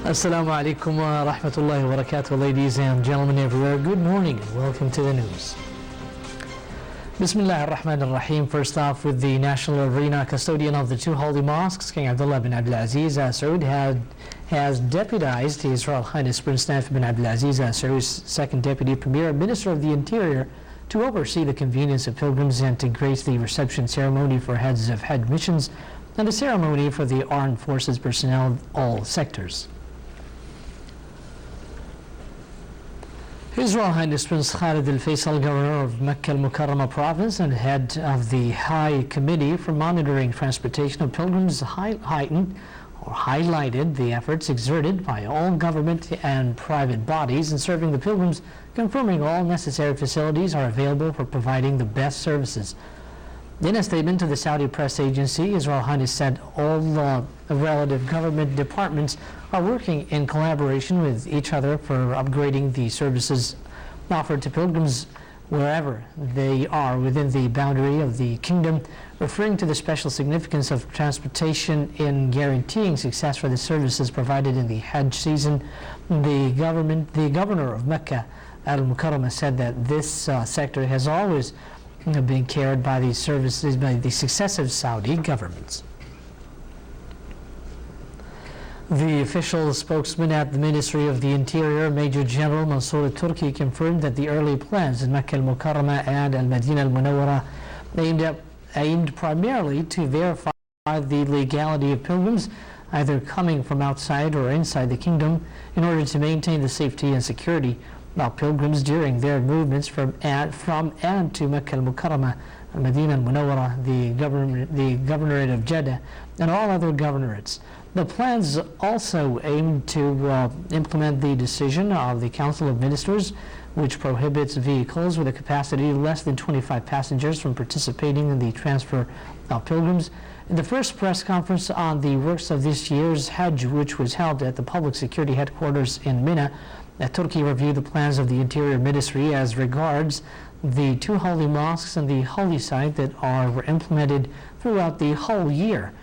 Assalamu alaikum wa rahmatullahi wa barakatuh, ladies and gentlemen everywhere. Good morning and welcome to the news. Bismillah ar-Rahman ar-Rahim. First off, with the National Arena custodian of the two holy mosques, King Abdullah bin Abdulaziz Al Saud has deputized His Royal Highness Prince Naif bin Abdulaziz Al Saud's second deputy premier and Minister of the Interior to oversee the convenience of pilgrims and to grace the reception ceremony for heads of Hajj missions and the ceremony for the armed forces personnel of all sectors. His Royal Highness Prince Khalid Al Faisal, Governor of Mecca Al Mukarramah Province and head of the High Committee for Monitoring Transportation of Pilgrims, highlighted the efforts exerted by all government and private bodies in serving the pilgrims, confirming all necessary facilities are available for providing the best services. In a statement to the Saudi press agency, His Royal Highness said all relative government departments are working in collaboration with each other for upgrading the services offered to pilgrims wherever they are within the boundary of the kingdom, referring to the special significance of transportation in guaranteeing success for the services provided in the Hajj season. The governor of Mecca Al Mukarramah said that this sector has always been carried by the services by the successive Saudi governments. The official spokesman at the Ministry of the Interior, Major General Mansour Turki, confirmed that the early plans in Mecca al-Mukarramah and al-Madinah al-Munawwarah aimed primarily to verify the legality of pilgrims either coming from outside or inside the kingdom in order to maintain the safety and security of pilgrims during their movements from and to Mecca al-Mukarramah, al-Madinah al-Munawwarah, the governorate of Jeddah, and all other governorates. The plans also aim to implement the decision of the Council of Ministers, which prohibits vehicles with a capacity less than 25 passengers from participating in the transfer of pilgrims. In the first press conference on the works of this year's Hajj, which was held at the Public Security Headquarters in Mina, Turkey reviewed the plans of the Interior Ministry as regards the two holy mosques and the holy site that were implemented throughout the whole year.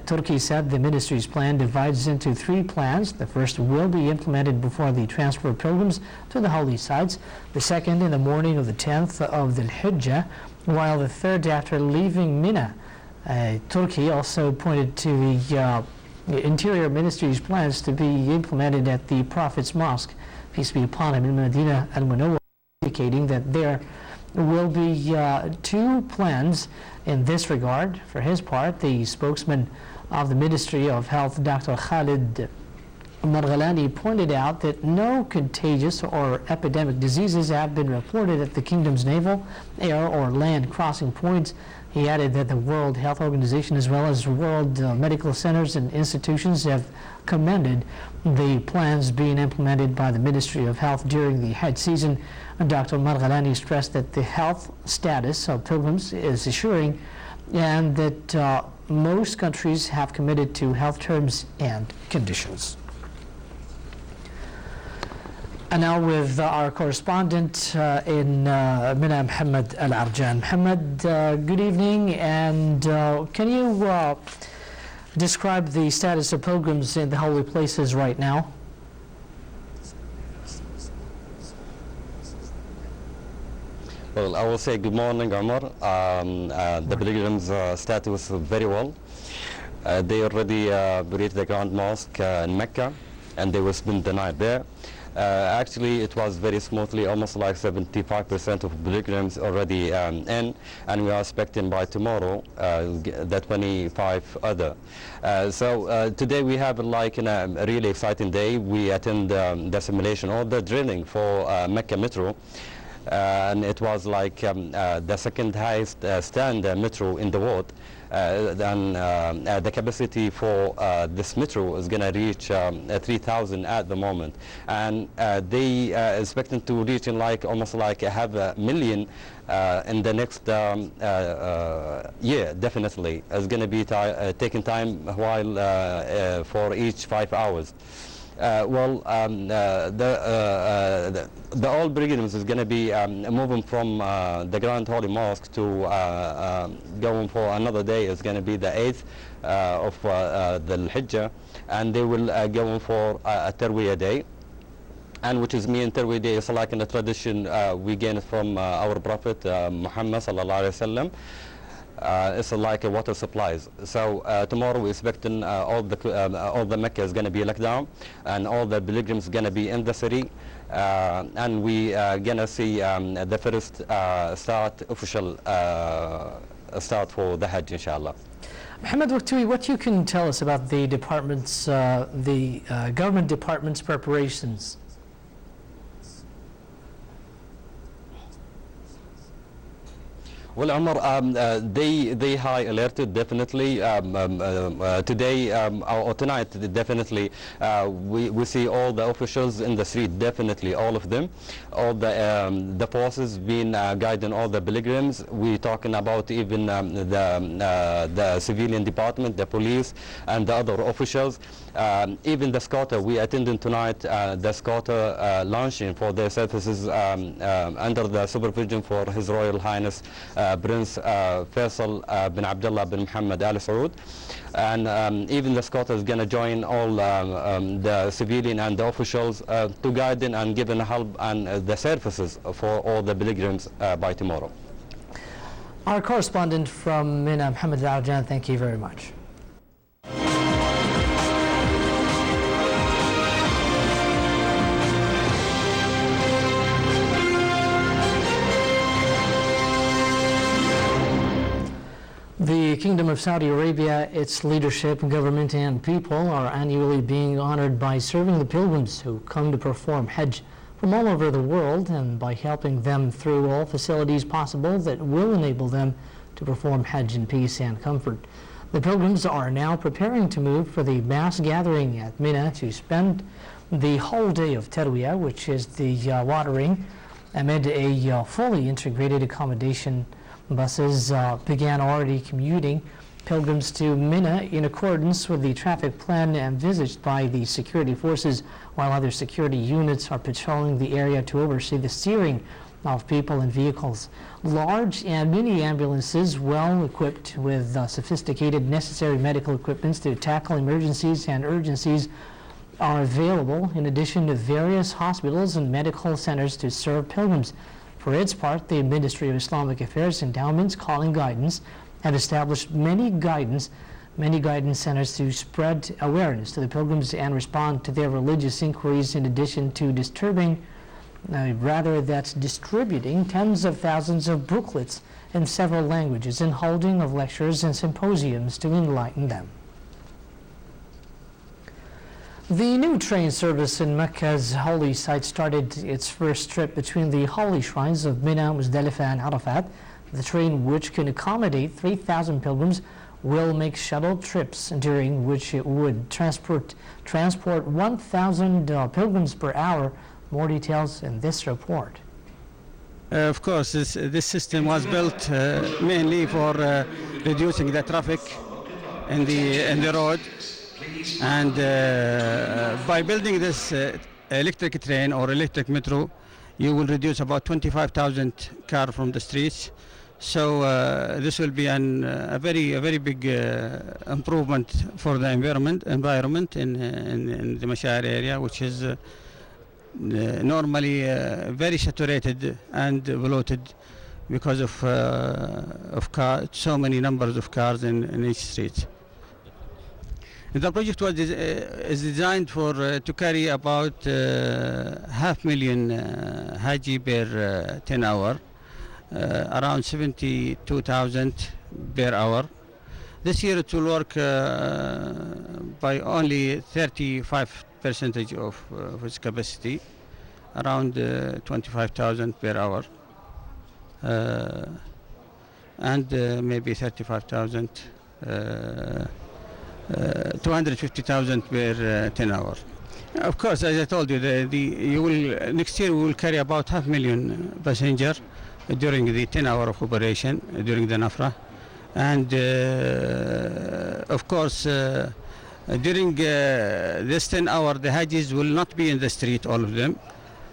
Turkey said the ministry's plan divides into three plans. The first will be implemented before the transfer of pilgrims to the holy sites, the second in the morning of the 10th of the Hijjah, while the third after leaving Mina. Turkey also pointed to the Interior Ministry's plans to be implemented at the Prophet's Mosque, peace be upon him, in Madinah al-Munawwarah, indicating that there will be two plans in this regard. For his part, the spokesman of the Ministry of Health, Dr. Khalid Marghalani, pointed out that no contagious or epidemic diseases have been reported at the kingdom's naval, air, or land crossing points. He added that the World Health Organization as well as world medical centers and institutions have commended the plans being implemented by the Ministry of Health during the Hajj season. Dr. Marghalani stressed that the health status of pilgrims is assuring and that most countries have committed to health terms and conditions. And now with our correspondent in Mina, Muhammad Al-Arjan. Muhammad, good evening, and can you describe the status of pilgrims in the holy places right now? Well, I will say good morning, Omar. The pilgrims' status very well. They already reached the Grand Mosque in Mecca, and they was been denied there. Actually, it was very smoothly, almost like 75% of pilgrims already in, and we are expecting by tomorrow the 25 other. So today we have like a really exciting day. We attend the simulation or the drilling for Mecca Metro. And it was like the second highest stand metro in the world. The capacity for this metro is going to reach 3,000 at the moment, and they expecting to reach in like almost like 500,000 in the next year. Definitely, it's going to be taking time while for each 5 hours. The old pilgrims is going to be moving from the Grand Holy Mosque to going for another day. Is going to be the 8th of the Hajj, and they will go for a Tarwiyah day. And which is mean Tarwiyah day is like in a tradition we gained from our Prophet Muhammad sallallahu alaihi wasallam. It's like a water supplies. So tomorrow we're expecting all the Mecca is going to be locked down, and all the pilgrims going to be in the city, and we going to see the first official start for the Hajj, inshallah. Mohammed Wakhtui, what you can tell us about the department's, government department's preparations? Well, Omar, they high alerted definitely today or tonight. Definitely, we see all the officials in the street. Definitely, all of them, all the forces being guiding all the pilgrims. We're talking about even the civilian department, the police, and the other officials. Even the Scota, we attended tonight the Scota launching for their services under the supervision for His Royal Highness Prince Faisal bin Abdullah bin Muhammad Al Saud, and even the Scota is going to join all the civilian and the officials to guide them and give them help and the services for all the pilgrims by tomorrow. Our correspondent from Mina, Mohammed Al-Jan, thank you very much. The Kingdom of Saudi Arabia, its leadership, government, and people are annually being honored by serving the pilgrims who come to perform Hajj from all over the world, and by helping them through all facilities possible that will enable them to perform Hajj in peace and comfort. The pilgrims are now preparing to move for the mass gathering at Mina to spend the whole day of Tarwiyah, which is the watering, amid a fully integrated accommodation. Buses began already commuting pilgrims to Mina in accordance with the traffic plan envisaged by the security forces, while other security units are patrolling the area to oversee the steering of people and vehicles. Large and mini ambulances, well equipped with sophisticated necessary medical equipment to tackle emergencies and urgencies, are available, in addition to various hospitals and medical centers to serve pilgrims. For its part, the Ministry of Islamic Affairs, Endowments, Calling Guidance have established many guidance centers to spread awareness to the pilgrims and respond to their religious inquiries, in addition to distributing tens of thousands of booklets in several languages and holding of lectures and symposiums to enlighten them. The new train service in Mecca's holy site started its first trip between the holy shrines of Mina, Muzdalifah, and Arafat. The train, which can accommodate 3,000 pilgrims, will make shuttle trips, during which it would transport 1,000 pilgrims per hour. More details in this report. Of course, this system was built mainly for reducing the traffic in the road. And by building this electric train or electric metro, you will reduce about 25,000 cars from the streets. So this will be a very big improvement for the environment in the Mashar area, which is normally very saturated and polluted because of so many numbers of cars in each street. The project is designed to carry about 500,000 Haji per 10 hours, around 72,000 per hour. This year it will work by only 35% of its capacity, around 25,000 per hour, and maybe 35,000. 250,000 per 10 hours. Of course, as I told you, next year we will carry about 500,000 passengers during the 10 hours of operation during the Nafra, and of course During this 10 hours, the Hajjis will not be in the street, all of them.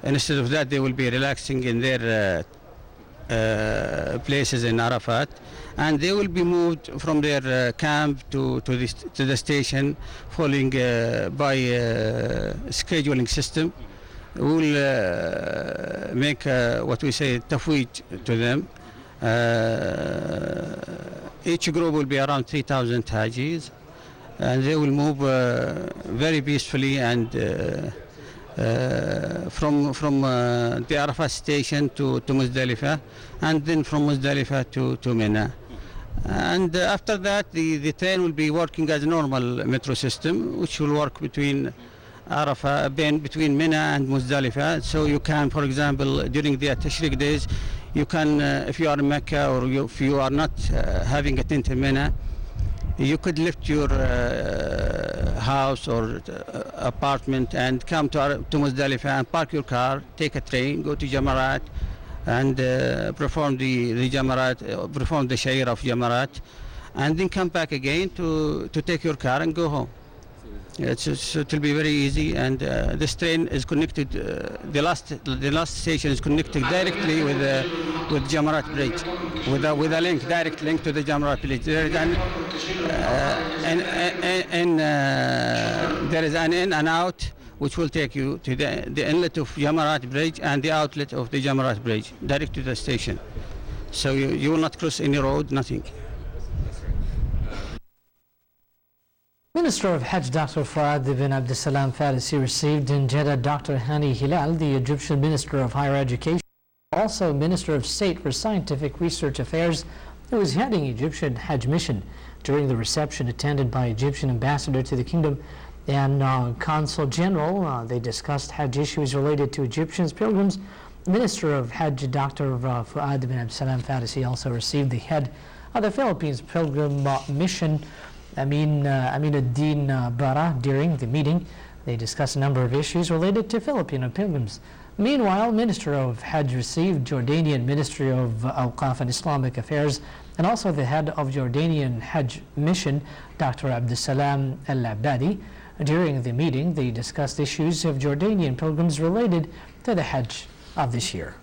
Instead of that, they will be relaxing in their places in Arafat, and they will be moved from their camp to the station following by scheduling system. We will make what we say tafweej to them. Each group will be around 3,000 Hajis, and they will move very peacefully and from the Arafat station to Muzdalifah, and then from Muzdalifah to Mina. And after that, the train will be working as a normal metro system, which will work between Arafat, between Mina and Muzdalifah. So you can, for example, during the Tashriq days, you can, if you are in Mecca or if you are not having a tent in Mina, you could lift your house or apartment and come to Muzdalifah and park your car, take a train, go to Jamarat, and perform the Jamarat, perform the Shayr of Jamarat, and then come back again to take your car and go home. It will be very easy, and this train is connected. The last station is connected directly with Jamarat Bridge, with a link, direct link to the Jamarat Bridge. There is an in and out which will take you to the inlet of Jamarat Bridge and the outlet of the Jamarat Bridge, direct to the station. So you will not cross any road, nothing. Minister of Hajj Dr. Fuad bin Abdussalam Farisi received in Jeddah Dr. Hani Hilal, the Egyptian Minister of Higher Education, also Minister of State for Scientific Research Affairs, who is heading Egyptian Hajj mission. During the reception attended by Egyptian Ambassador to the Kingdom and Consul General, they discussed Hajj issues related to Egyptians pilgrims. Minister of Hajj Dr. Fuad bin Abdussalam Farisi also received the head of the Philippines Pilgrim Mission, Aminuddin Bara. During the meeting, they discussed a number of issues related to Filipino pilgrims. Meanwhile, Minister of Hajj received Jordanian Ministry of Awqaf and Islamic Affairs and also the head of Jordanian Hajj Mission, Dr. Abdussalam Al-Abadi. During the meeting, they discussed issues of Jordanian pilgrims related to the Hajj of this year.